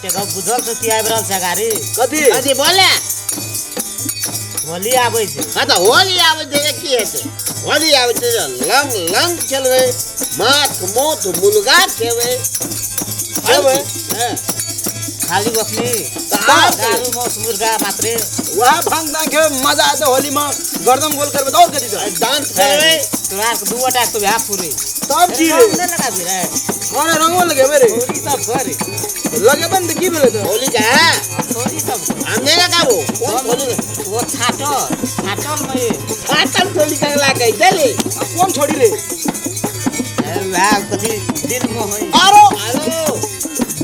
तेका बुझल से की आबि रहल छै गाड़ी कथी कथी बोले होली आबै छै हाँ तो होली आवे थे की हेते होली आवे थे लंग लंग चलवे माथ मोथ मुलगा खेवे खेवे? खाली बस्ने दारू मौस मुर्गा मात्रै वहाँ भांग ना के मजा आते होली में गर्दन गोल करबे तो और कथी छ डांस करवे तोरा के दुवटा तो भ्या पुरे तब की रे नहीं लगा भी रे माने रंगवा लगे मेरे होली सब करे लगे बन की भेले तो होली का है होली सब हमने लगा वो कौन होली वो छाटल में फाटल होली का लगा चले कौन छोड़ी रे वह कथी दिल में होई आरो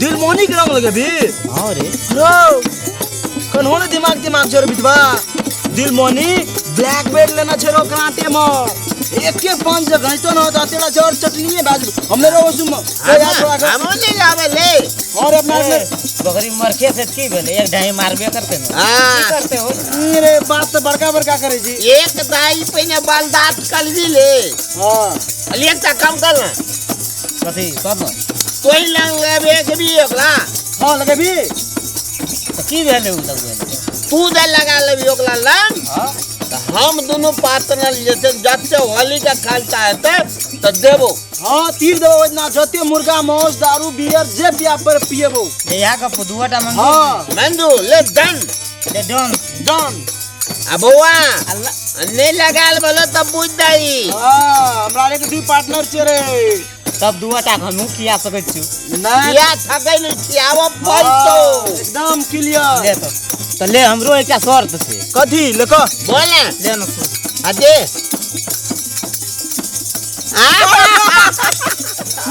दिल मोनी के रंग लगे भी हां रे रो कौन होने दिमाग छोड़ बितवा दिल मोनी ब्लैक बेल्ट लेना छरो कराटे में एक के पांच जगह तो न होता तेरा जोर चटनी है बाजू हमने रो सुम हम ले जावे ले और अपना बकरी मरखे से की भेले एक ढाई मारबे करते न हां की करते हो रे बात तो बड़का करे जी एक दाई पहिने बाल दांत कल दी ले हां अली एक काम कर ना कथी सब कोई लंग लेबे के भी एकला हां लगे भी तो की भेले उ लगबे तू दे लगा लेबी ओकला लंग हां हम दोनों पार्टनर जैसे जब होली का खेलता है तो देवो हां तीर देबो इतना जते मुर्गा मांस दारू बियर जे पिया पर पिएबो यहाँ का पुदुवाटा मंगो हां मंजू ले डन ले डन डन अबुआ अल्लाह नहीं लगाल बोलो तब बुझ जाई हां हमरा रे के दू पार्टनर छे रे तब दुआटा हमहु किया सकै छु नहीं या थकै नहीं खियावो पड़तो एकदम क्लियर ले तो ले हमरो एक शर्त छै कथी लेको बोले ले न सुन अदे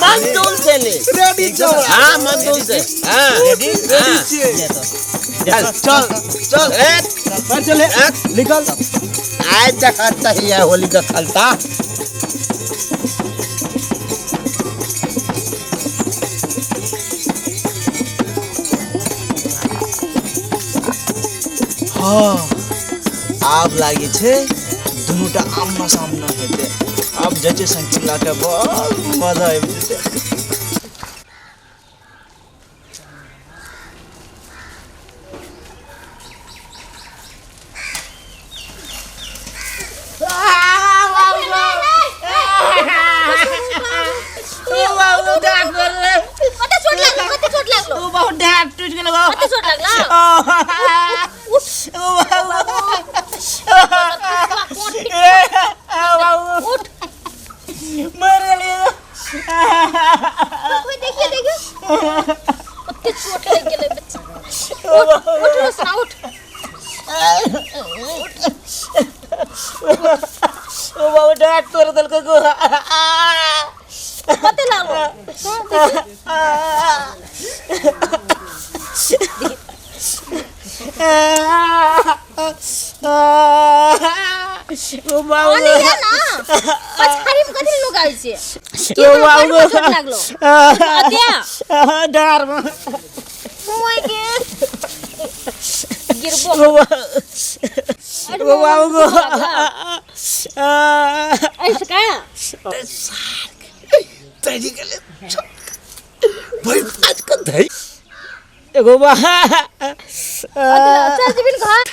मंजूर से ले रेडी चल हाँ मंजूर से हाँ रेडी रेडी ले तो चल ए पर चले निकल आज देखता ही है होली का खेलता हाँ आब लागे छे दुनुटा आमना सामना हेते अब जचे संग चिल्ला के बहुत मजा आबि जेते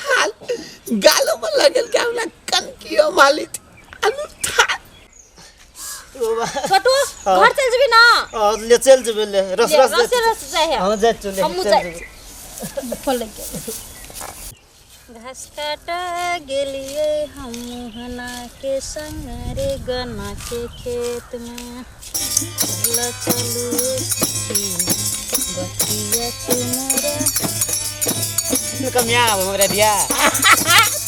गालो में लगल के हमरा कन कियो मालिक छोटू घर चल जबी ना ले चल जबे ले रस जाए हम जा चले हम फल के घास काटा गेलिए हम मोहना के संग रे गन्ना के खेत में चल चलू बतिया चुमरा कमिया हमरा दिया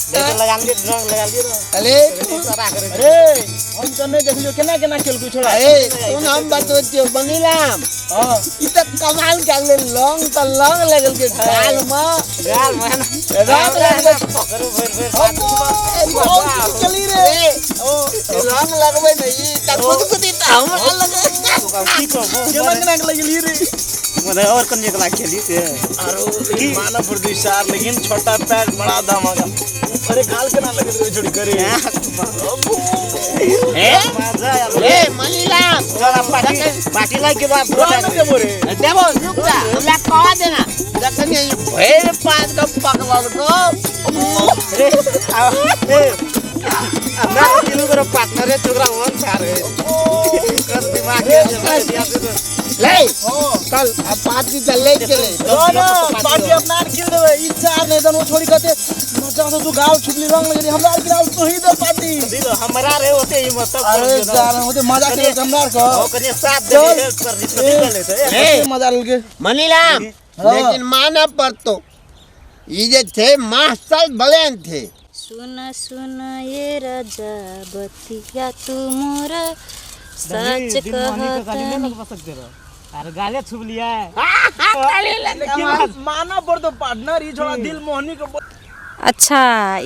देख लगा ले रंग लगा दियो अरे सारा करे अरे हम तो नहीं देखलियो केना खेल कुछ छोड़ा ए सुन हम बतोतियो बनीराम हां ई त कमाल कर ले लॉन्ग त लॉन्ग लगल के गाल में रात लगबे करो फिर बहुत चली रे ओ रंग लगबे नहीं त खुद खुद त हमरा लगे की कहबो केना लगली रे मतलब और कन्या कला खेली थे अरे माना प्रोड्यूसर लेकिन छोटा पैर बड़ा धमाका अरे गाल के ना लगे रे जोड़ी करे ए मनीराम पार्टी लाइक के बाद देबो देवो रुक जा हमरा कहा देना जखन ये भैर पात का पकड़ल को रे हमरा किलो कर पार्टनर है छोकरा वन सारे कस दिमाग के दिया तो ले कल अब पार्टी चले चले ना पार्टी अपना खेल देवे ई चार नहीं तो छोड़ी कते मजा तो तू गाल छुपली रंग लगे हमरा के गाल तो ही दे पार्टी दिलो हमरा रे होते ही मतलब अरे जान होते मजा करे हमरा को ओ कने साथ दे हेल्प कर दी तो ले तो ए मजा लगे मनीराम लेकिन माना पर तो ये जे थे मास्टर बलेन थे सुन सुन ये राजा बतिया तू मोरा सच कहता अरे गाले छुप लिया माना पर तो पार्टनर ई छोड़ा दिल मोहनी को अच्छा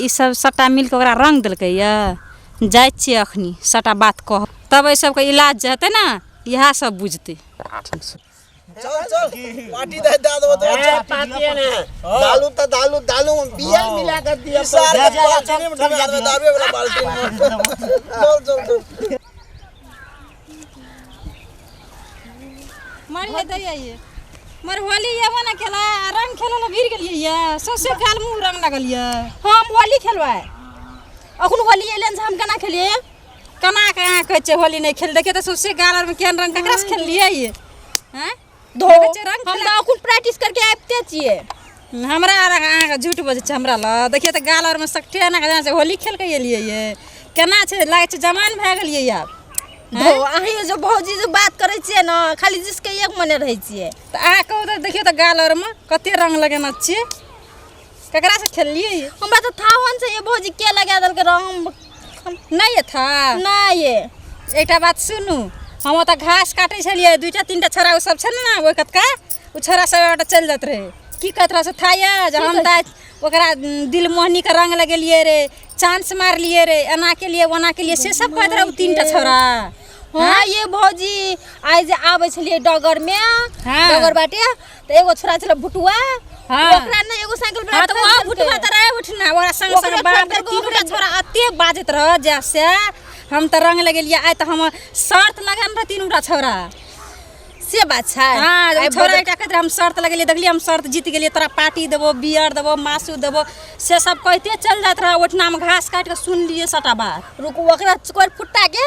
ई सब सटा मिल के ओकरा रंग देलकै या जाइ छियै अखनी सटा बात कह तब एहि सबके इलाज जे हेतै ना इएह सब बुझतै चल चल पार्टी दे दो तो ए पार्टी है ना दालू बियर मिला कर दिया सारे पार्टी में दारू वाला बाल्टी चल चल मर ले दई ये मर होली ये बना खेला रंग खेला भिर गेलिए ये ससे गाल मुंह रंग लगल ये हम होली खेलवाए अखन होली एलन हम केना खेलिए केना कहाँ कहै छै होली नहीं खेल देखे तो ससे गाल और में केन रंग ककरा से खेल लिए ये हैं धो रंग हम तो अखन प्रैक्टिस करके आबते छिए हमरा अहाँ झूठ बजे छै हमरा ल देखिए त गाल और में सकटे ना कहाँ से होली खेल के एलिए ये केना छै लागे छै जवान भ गेलिए यार धो अहीं जो भौजी जो बात करे छिए ना खाली जिसके एक मने रहै छिए त अहाँ कहू त देखियो त गाल और में कते रंग लगेना छिए ककरा से खेललिए ये हमरा तो थावन से ये भौजी के लगा देल के रंग नहीं ये था ना ये एकटा बात सुनू हम ओतऽ घास काटै छलिए दुइटा तीनटा छोरा सब छै ना ओइ कतका उ छोरा सब ओतऽ चल जात रहे की कहत रहा से था ये जब हम ता ओकरा दिल मोहनी के रंग लगेलिए रे चांस मारलिए रे एना के लिए ओना के लिए से सब कहत रहा उ तीनटा छोरा हाँ ये भौजी आइ जे आबै छलिए डगर में हाँ। डगर बाटे त एगो छोरा छले भुटुआ हाँ। ओकरा ने एगो साइकिल हाँ पर तो वहाँ भुटवा त रहे उठना ओकरा संग संग ओकरे बाप रे पर तीनटा छोरा अते बाजत रह जैसे हम त रंग लगेलिए आइ त हम शर्त लगन रह तीनटा छोरा से बात छै हाँ आइ छोरा एकटा कहत रहे हम शर्त लगेलिए देखलिए हम शर्त जीत गेलिए तोरा पार्टी देबो बियर देबो मासू देबो से सब कहते चल जात रह ओठना में घास काट के सुन लिए सटा बात रुकू ओकरा कोर फुट्टा के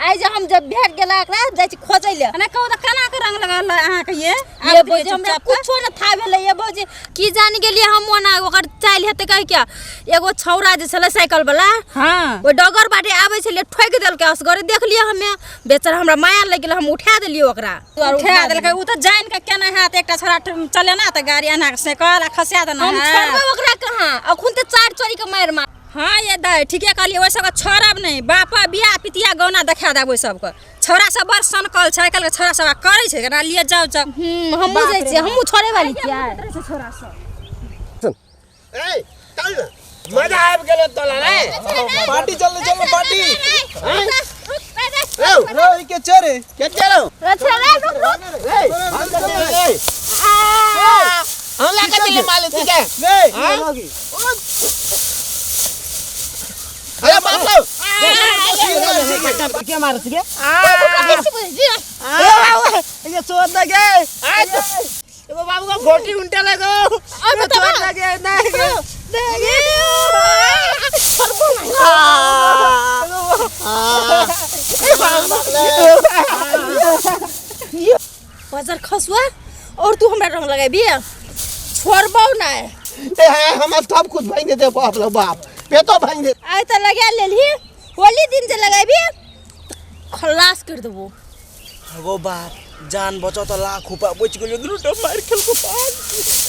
आइ जे हम जब भेट गेला एकरा जाइ छी खोजै ले अने कहू त केना के रंग लगल अहाँ के ये ये भौजी हमरा कुछो न था भेलै ये भौजी की जानि गेलिए हम ओना ओकर चाइल हेतै कह के एगो छौरा जे छले साइकिल वाला हां ओ डगर बाटे आबै छले ठोक देलकै असगरे देख लिया हमे बेचारा हमरा माया लग गेल हम उठा देलिए ओकरा उठा देलकै उ त जान के केना हाथ एकटा छोरा चले ना त गाड़ी अना के साइकिल खसा देना हम छोड़बै ओकरा कहाँ अखुन त चार चोरी के मार मार हाँ ये दाई ठीके कहलिए ओइ सबके छोड़ब नहीं बापा बियाह पितिया गौना देखा देब ओइ सबके छोरा सब बड़ सनकल छै कल के छोरा सब करे छै केना लिए जाउ जाउ हमहू जाइ छी हमहू छोड़े वाली छियै छोरा सब ए चल मजा आबि गेलो तोला रे पार्टी चल पार्टी ए रे ई के चरे के चलो रछरा ए हम लगा दिले मालिक ठीक है रे अरे बाप लो क्या मार सके ये चोर ना गे एगो बाबू का फोटी उल्टा लगो अब तो लगे नहीं बाजार खसुआ और तू हमरा रंग लगाबी छोड़बौ ना ए हम सब कुछ भाई दे बाप लो बाप पेटो भाई दे आइ त लगा लेली होली दिन जे लगाबी खलास कर देबो एगो बात जान बचाओ तो लाख रुपया बच गेलियो दुटा मार खेल को पास